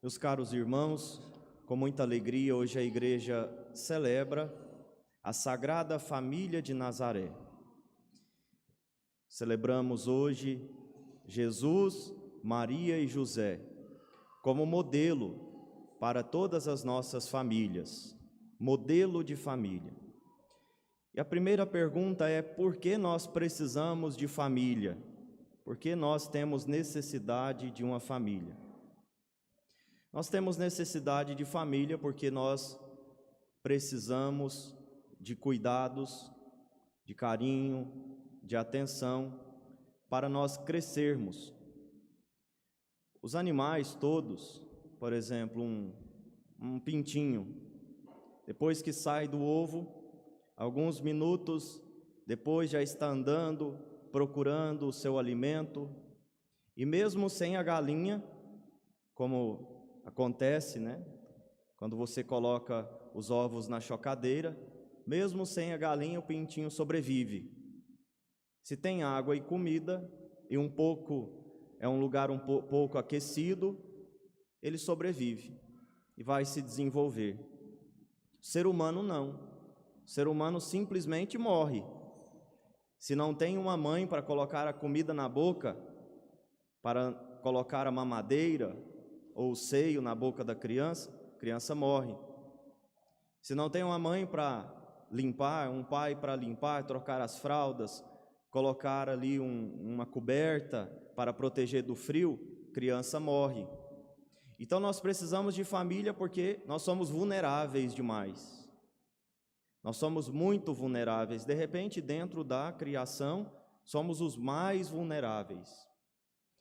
Meus caros irmãos, com muita alegria, hoje a igreja celebra a Sagrada Família de Nazaré. Celebramos hoje Jesus, Maria e José como modelo para todas as nossas famílias, modelo de família. E a primeira pergunta é: por que nós precisamos de família? Por que nós temos necessidade de uma família? Nós temos necessidade de família porque nós precisamos de cuidados, de carinho, de atenção para nós crescermos. Os animais todos, por exemplo, um pintinho, depois que sai do ovo, alguns minutos depois já está andando, procurando o seu alimento, e mesmo sem a galinha, como acontece, quando você coloca os ovos na chocadeira, mesmo sem a galinha, o pintinho sobrevive. Se tem água e comida, e é um lugar pouco aquecido, ele sobrevive e vai se desenvolver. O ser humano não. O ser humano simplesmente morre. Se não tem uma mãe para colocar a comida na boca, para colocar a mamadeira ou o seio na boca da criança, a criança morre. Se não tem uma mãe para limpar, um pai para limpar, trocar as fraldas, colocar ali uma coberta para proteger do frio, criança morre. Então nós precisamos de família porque nós somos vulneráveis demais. Nós somos muito vulneráveis. De repente, dentro da criação, somos os mais vulneráveis.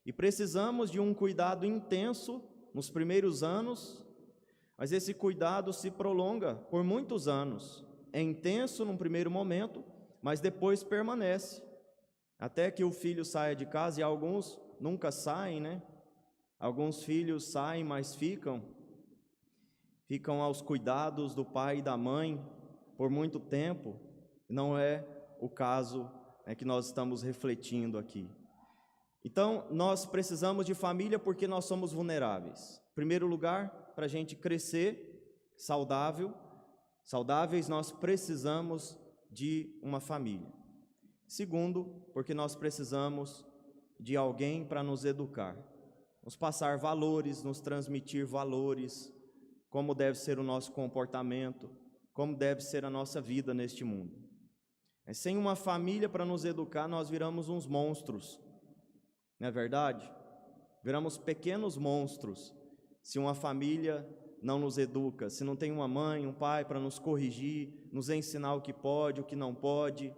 E precisamos de um cuidado intenso nos primeiros anos, mas esse cuidado se prolonga por muitos anos. É intenso num primeiro momento, mas depois permanece, até que o filho saia de casa, e alguns nunca saem, Alguns filhos saem, mas ficam aos cuidados do pai e da mãe por muito tempo. Não é o caso que nós estamos refletindo aqui. Então, nós precisamos de família porque nós somos vulneráveis. Em primeiro lugar, para a gente crescer saudáveis, nós precisamos de uma família. Segundo, porque nós precisamos de alguém para nos educar, nos passar valores, nos transmitir valores, como deve ser o nosso comportamento, como deve ser a nossa vida neste mundo. Sem uma família para nos educar, nós viramos uns monstros. Não é verdade? Viramos pequenos monstros se uma família não nos educa, se não tem uma mãe, um pai para nos corrigir, nos ensinar o que pode, o que não pode,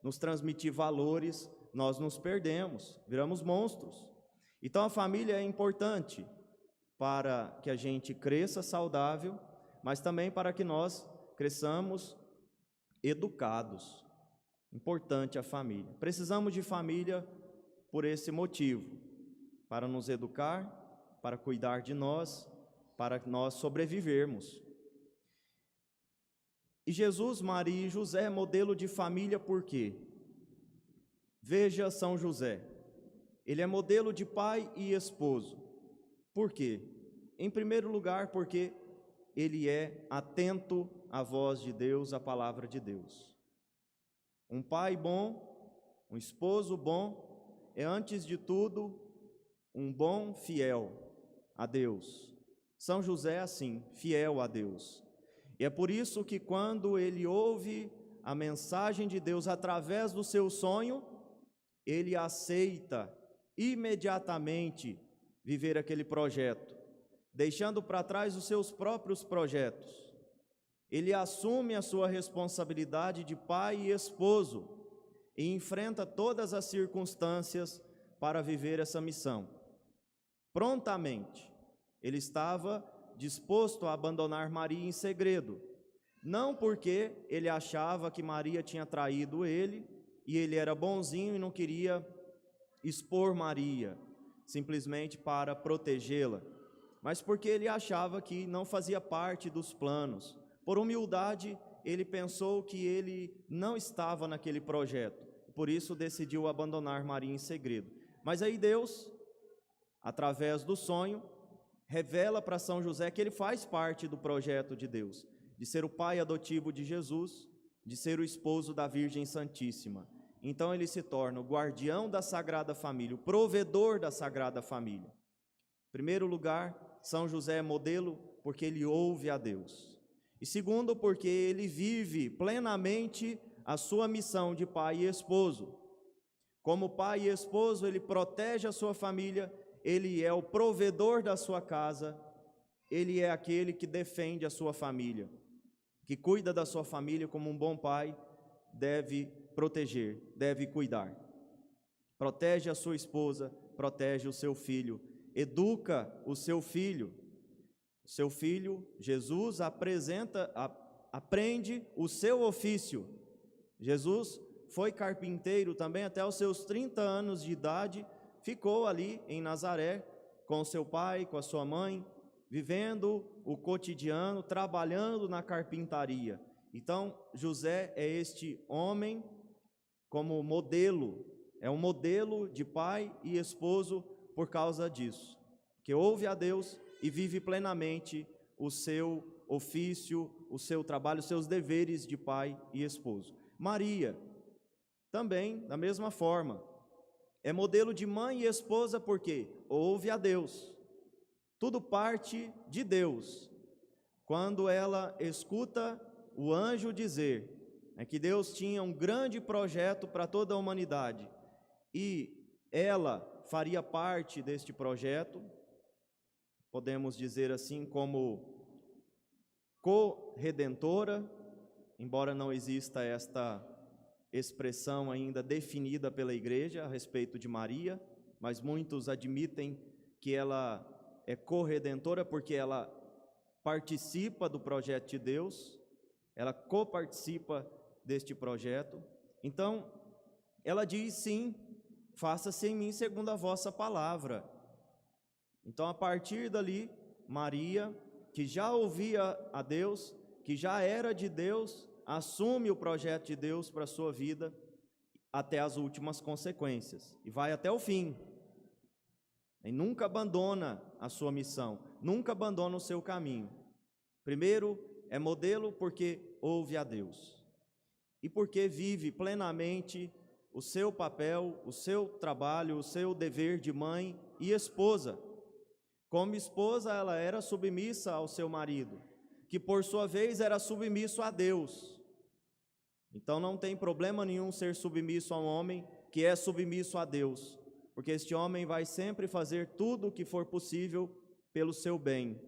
nos transmitir valores, nós nos perdemos, viramos monstros. Então a família é importante para que a gente cresça saudável, mas também para que nós cresçamos educados. Importante a família. Precisamos de família por esse motivo, para nos educar, para cuidar de nós, para nós sobrevivermos. E Jesus, Maria e José é modelo de família por quê? Veja São José, ele é modelo de pai e esposo. Por quê? Em primeiro lugar, porque ele é atento à voz de Deus, à palavra de Deus. Um pai bom, um esposo bom, é antes de tudo um bom fiel a Deus. São José é assim, fiel a Deus. E é por isso que quando ele ouve a mensagem de Deus através do seu sonho, ele aceita imediatamente viver aquele projeto, deixando para trás os seus próprios projetos. Ele assume a sua responsabilidade de pai e esposo e enfrenta todas as circunstâncias para viver essa missão. Prontamente, ele estava disposto a abandonar Maria em segredo, não porque ele achava que Maria tinha traído ele e ele era bonzinho e não queria expor Maria, simplesmente para protegê-la, mas porque ele achava que não fazia parte dos planos. Por humildade, ele pensou que ele não estava naquele projeto, por isso decidiu abandonar Maria em segredo. Mas aí Deus, através do sonho, revela para São José que ele faz parte do projeto de Deus, de ser o pai adotivo de Jesus, de ser o esposo da Virgem Santíssima. Então ele se torna o guardião da Sagrada Família, o provedor da Sagrada Família. Em primeiro lugar, São José é modelo porque ele ouve a Deus. E segundo, porque ele vive plenamente a sua missão de pai e esposo. Como pai e esposo, ele protege a sua família, ele é o provedor da sua casa, ele é aquele que defende a sua família, que cuida da sua família como um bom pai deve proteger, deve cuidar. Protege a sua esposa, protege o seu filho, educa o seu filho. Seu filho, Jesus, aprende o seu ofício. Jesus foi carpinteiro também até os seus 30 anos de idade, ficou ali em Nazaré com seu pai, com a sua mãe, vivendo o cotidiano, trabalhando na carpintaria. Então, José é este homem como modelo, é um modelo de pai e esposo por causa disso, que ouve a Deus e vive plenamente o seu ofício, o seu trabalho, os seus deveres de pai e esposo. Maria, também, da mesma forma, é modelo de mãe e esposa porque ouve a Deus. Tudo parte de Deus. Quando ela escuta o anjo dizer que Deus tinha um grande projeto para toda a humanidade e ela faria parte deste projeto, podemos dizer assim, como co-redentora, embora não exista esta expressão ainda definida pela igreja a respeito de Maria, mas muitos admitem que ela é co-redentora porque ela participa do projeto de Deus, ela coparticipa deste projeto. Então, ela diz sim, faça-se em mim segundo a vossa palavra. Então, a partir dali, Maria, que já ouvia a Deus, que já era de Deus, assume o projeto de Deus para a sua vida até as últimas consequências e vai até o fim. E nunca abandona a sua missão, nunca abandona o seu caminho. Primeiro, é modelo porque ouve a Deus e porque vive plenamente o seu papel, o seu trabalho, o seu dever de mãe e esposa. Como esposa, ela era submissa ao seu marido, que por sua vez era submisso a Deus. Então não tem problema nenhum ser submisso a um homem que é submisso a Deus, porque este homem vai sempre fazer tudo o que for possível pelo seu bem.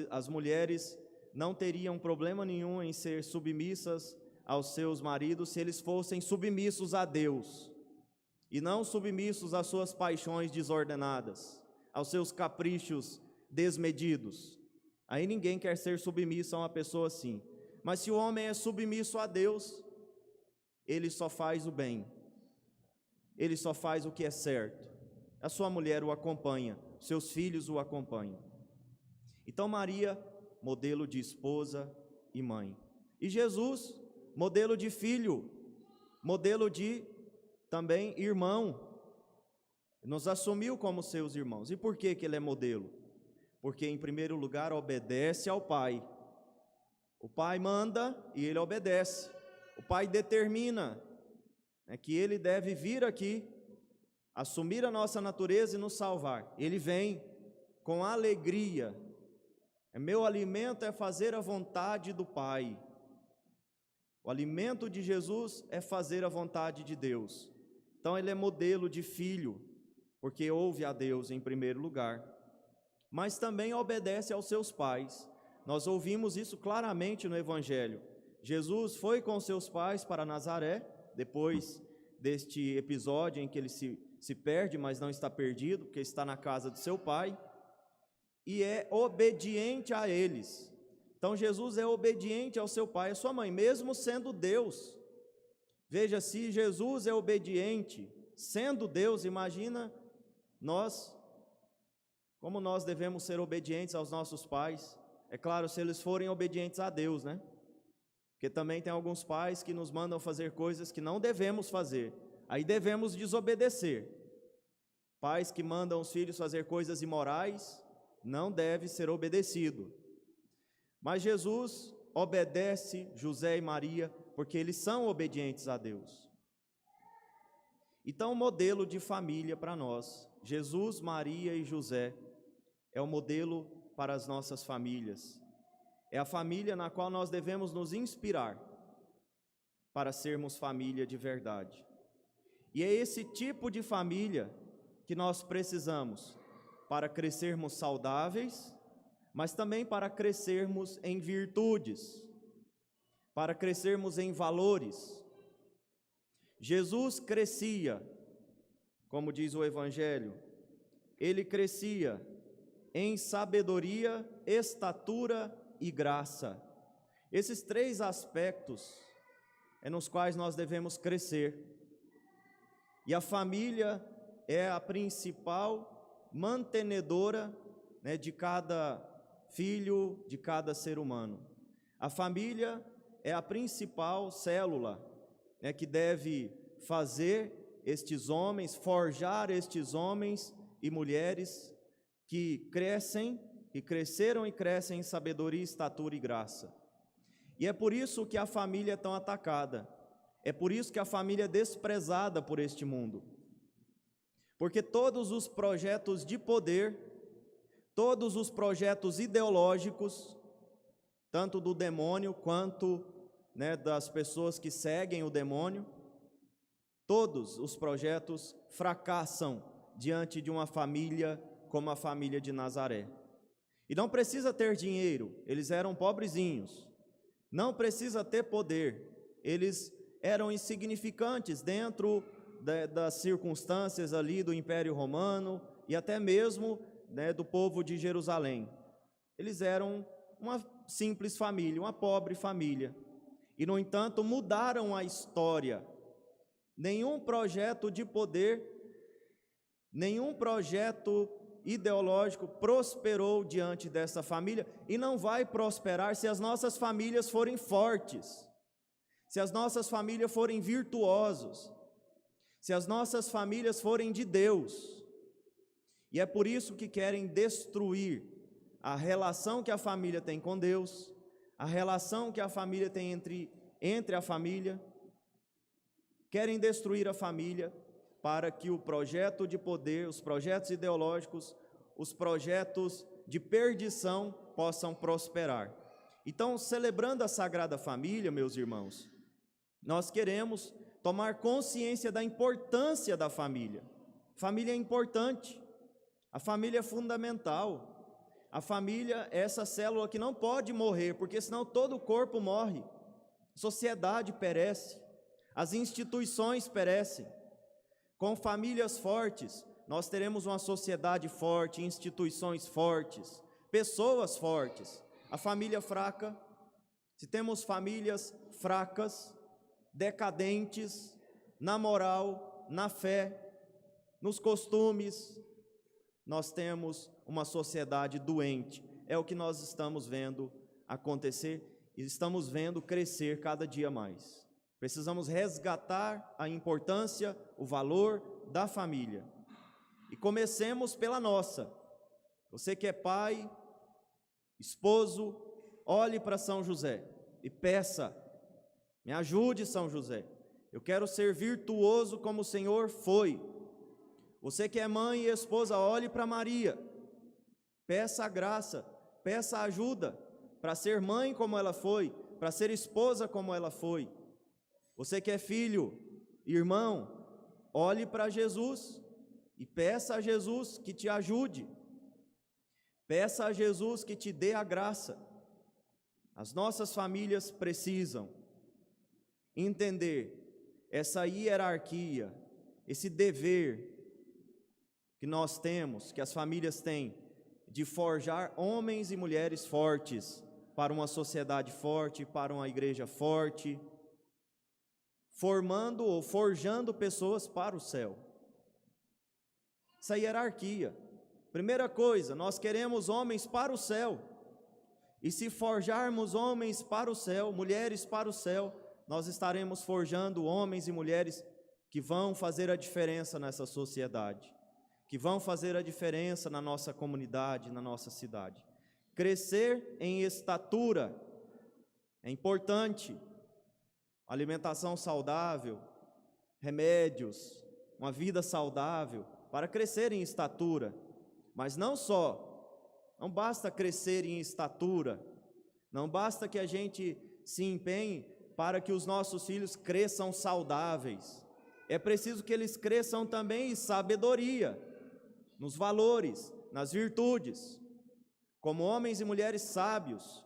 As mulheres não teriam problema nenhum em ser submissas aos seus maridos se eles fossem submissos a Deus e não submissos às suas paixões desordenadas, aos seus caprichos desmedidos. Aí ninguém quer ser submisso a uma pessoa assim. Mas se o homem é submisso a Deus, ele só faz o bem, ele só faz o que é certo. A sua mulher o acompanha, seus filhos o acompanham. Então Maria, modelo de esposa e mãe. E Jesus, modelo de filho, modelo de também irmão. Nos assumiu como seus irmãos. E por que ele é modelo? Porque em primeiro lugar obedece ao Pai. O Pai manda e ele obedece. O Pai determina que ele deve vir aqui, assumir a nossa natureza e nos salvar. Ele vem com alegria. Meu alimento é fazer a vontade do Pai. O alimento de Jesus é fazer a vontade de Deus. Então ele é modelo de filho, porque ouve a Deus em primeiro lugar, mas também obedece aos seus pais. Nós ouvimos isso claramente no Evangelho. Jesus foi com seus pais para Nazaré, depois deste episódio em que ele se perde, mas não está perdido, porque está na casa de seu pai, e é obediente a eles. Então Jesus é obediente ao seu pai e à sua mãe, mesmo sendo Deus. Veja, se Jesus é obediente, sendo Deus, imagina nós, como nós devemos ser obedientes aos nossos pais. É claro, se eles forem obedientes a Deus, né? Porque também tem alguns pais que nos mandam fazer coisas que não devemos fazer, aí devemos desobedecer. Pais que mandam os filhos fazer coisas imorais, não deve ser obedecido. Mas Jesus obedece José e Maria porque eles são obedientes a Deus. Então, o modelo de família para nós, Jesus, Maria e José, é o modelo para as nossas famílias. É a família na qual nós devemos nos inspirar para sermos família de verdade. E é esse tipo de família que nós precisamos para crescermos saudáveis, mas também para crescermos em virtudes, para crescermos em valores. Jesus crescia, como diz o Evangelho, ele crescia em sabedoria, estatura e graça. Esses três aspectos é nos quais nós devemos crescer. E a família é a principal mantenedora, de cada filho, de cada ser humano. A família é a principal célula, que deve fazer estes homens, forjar estes homens e mulheres que cresceram e crescem em sabedoria, estatura e graça. E é por isso que a família é tão atacada, é por isso que a família é desprezada por este mundo. Porque todos os projetos de poder, todos os projetos ideológicos, tanto do demônio quanto das pessoas que seguem o demônio, todos os projetos fracassam diante de uma família como a família de Nazaré. E não precisa ter dinheiro, eles eram pobrezinhos. Não precisa ter poder, eles eram insignificantes dentro das circunstâncias ali do Império Romano e até mesmo do povo de Jerusalém. Eles eram uma simples família, uma pobre família. E, no entanto, mudaram a história. Nenhum projeto de poder, nenhum projeto ideológico prosperou diante dessa família e não vai prosperar se as nossas famílias forem fortes, se as nossas famílias forem virtuosos, se as nossas famílias forem de Deus. E é por isso que querem destruir a relação que a família tem com Deus, a relação que a família tem entre a família. Querem destruir a família para que o projeto de poder, os projetos ideológicos, os projetos de perdição possam prosperar. Então, celebrando a Sagrada Família, meus irmãos, nós queremos tomar consciência da importância da família. Família é importante, a família é fundamental. A família é essa célula que não pode morrer, porque senão todo o corpo morre. A sociedade perece, as instituições perecem. Com famílias fortes, nós teremos uma sociedade forte, instituições fortes, pessoas fortes. A família fraca, se temos famílias fracas, decadentes, na moral, na fé, nos costumes, nós temos uma sociedade doente. É o que nós estamos vendo acontecer e estamos vendo crescer cada dia mais. Precisamos resgatar a importância, o valor da família. E comecemos pela nossa. Você que é pai, esposo, olhe para São José e peça: me ajude, São José. Eu quero ser virtuoso como o Senhor foi. Você que é mãe e esposa, olhe para Maria. Peça a graça, peça a ajuda para ser mãe como ela foi, para ser esposa como ela foi. Você que é filho, irmão, olhe para Jesus e peça a Jesus que te ajude. Peça a Jesus que te dê a graça. As nossas famílias precisam entender essa hierarquia, esse dever que nós temos, que as famílias têm, de forjar homens e mulheres fortes para uma sociedade forte, para uma igreja forte, formando ou forjando pessoas para o céu. Essa hierarquia. Primeira coisa, nós queremos homens para o céu. E se forjarmos homens para o céu, mulheres para o céu, nós estaremos forjando homens e mulheres que vão fazer a diferença nessa sociedade, que vão fazer a diferença na nossa comunidade, na nossa cidade. Crescer em estatura é importante. Alimentação saudável, remédios, uma vida saudável, para crescer em estatura. Mas não basta crescer em estatura, não basta que a gente se empenhe para que os nossos filhos cresçam saudáveis. É preciso que eles cresçam também em sabedoria, nos valores, nas virtudes, como homens e mulheres sábios,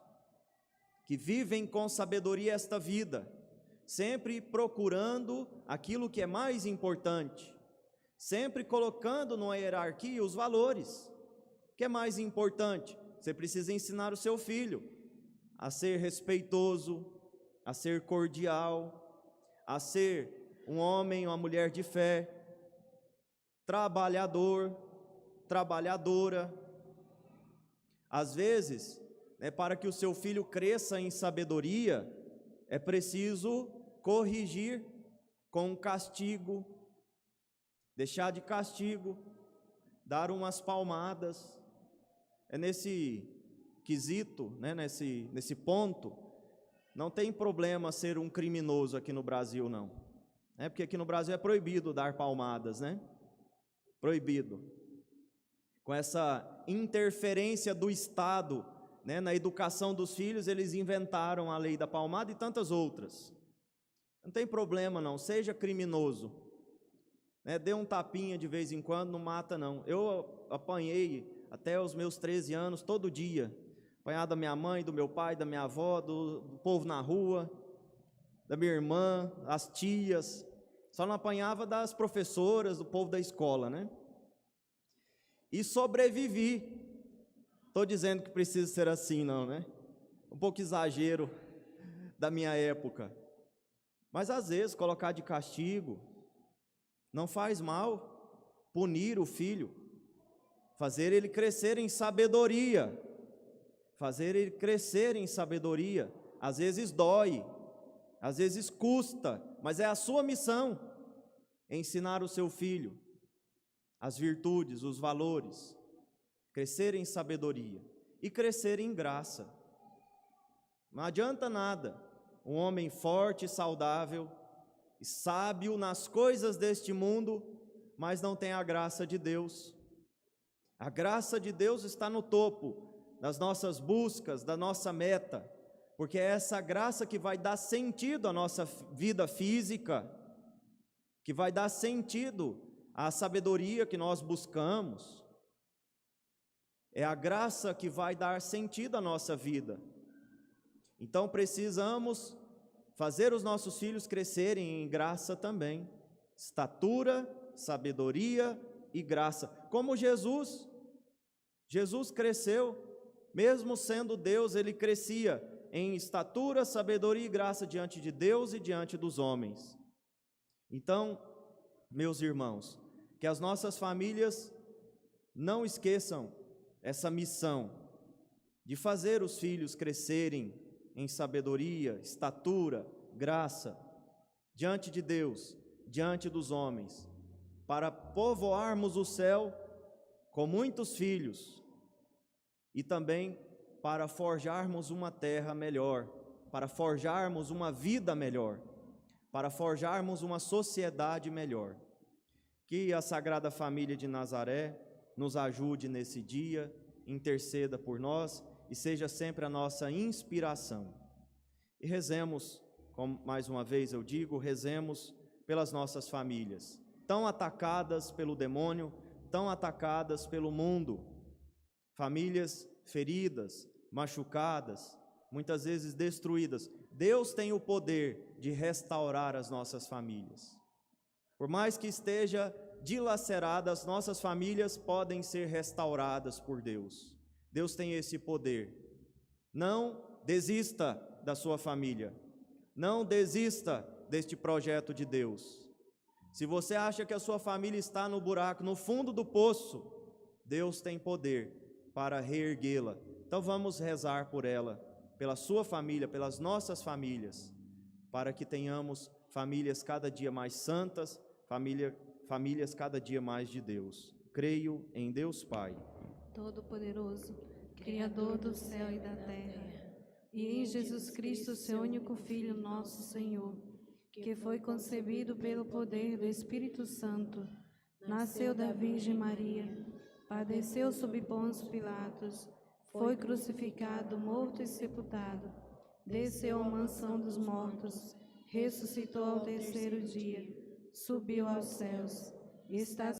que vivem com sabedoria esta vida, sempre procurando aquilo que é mais importante, sempre colocando numa hierarquia os valores. O que é mais importante? Você precisa ensinar o seu filho a ser respeitoso, a ser cordial, a ser um homem ou uma mulher de fé, trabalhador, trabalhadora. Às vezes, para que o seu filho cresça em sabedoria, é preciso corrigir com castigo, deixar de castigo, dar umas palmadas. É nesse quesito, nesse ponto, não tem problema ser um criminoso aqui no Brasil, não. Porque aqui no Brasil é proibido dar palmadas, Proibido. Com essa interferência do Estado, na educação dos filhos, eles inventaram a lei da palmada e tantas outras. Não tem problema não, seja criminoso, dê um tapinha de vez em quando, não mata não. Eu apanhei até os meus 13 anos, todo dia, apanhado da minha mãe, do meu pai, da minha avó, do povo na rua, da minha irmã, as tias, só não apanhava das professoras, do povo da escola, E sobrevivi. Estou dizendo que precisa ser assim não, Um pouco exagero da minha época. Mas às vezes colocar de castigo não faz mal, punir o filho, fazer ele crescer em sabedoria, às vezes dói, às vezes custa, mas é a sua missão ensinar o seu filho as virtudes, os valores, crescer em sabedoria e crescer em graça. Não adianta nada um homem forte, saudável e sábio nas coisas deste mundo, mas não tem a graça de Deus. A graça de Deus está no topo das nossas buscas, da nossa meta, porque é essa graça que vai dar sentido à nossa vida física, que vai dar sentido à sabedoria que nós buscamos. É a graça que vai dar sentido à nossa vida. Então precisamos fazer os nossos filhos crescerem em graça também, estatura, sabedoria e graça, como Jesus cresceu, mesmo sendo Deus, ele crescia em estatura, sabedoria e graça diante de Deus e diante dos homens. Então, meus irmãos, que as nossas famílias não esqueçam essa missão de fazer os filhos crescerem em sabedoria, estatura, graça, diante de Deus, diante dos homens, para povoarmos o céu com muitos filhos e também para forjarmos uma terra melhor, para forjarmos uma vida melhor, para forjarmos uma sociedade melhor. Que a Sagrada Família de Nazaré nos ajude nesse dia, interceda por nós e seja sempre a nossa inspiração. E rezemos, como mais uma vez eu digo, rezemos pelas nossas famílias, tão atacadas pelo demônio, tão atacadas pelo mundo, famílias feridas, machucadas, muitas vezes destruídas. Deus tem o poder de restaurar as nossas famílias. Por mais que esteja dilacerada, as nossas famílias podem ser restauradas por Deus. Deus tem esse poder. Não desista da sua família. Não desista deste projeto de Deus. Se você acha que a sua família está no buraco, no fundo do poço, Deus tem poder para reerguê-la. Então vamos rezar por ela, pela sua família, pelas nossas famílias, para que tenhamos famílias cada dia mais santas, famílias cada dia mais de Deus. Creio em Deus Pai, Todo-Poderoso, Criador do céu e da terra, e em Jesus Cristo, seu único Filho, nosso Senhor, que foi concebido pelo poder do Espírito Santo, nasceu da Virgem Maria, padeceu sob Pôncio Pilatos, foi crucificado, morto e sepultado, desceu à mansão dos mortos, ressuscitou ao terceiro dia, subiu aos céus, está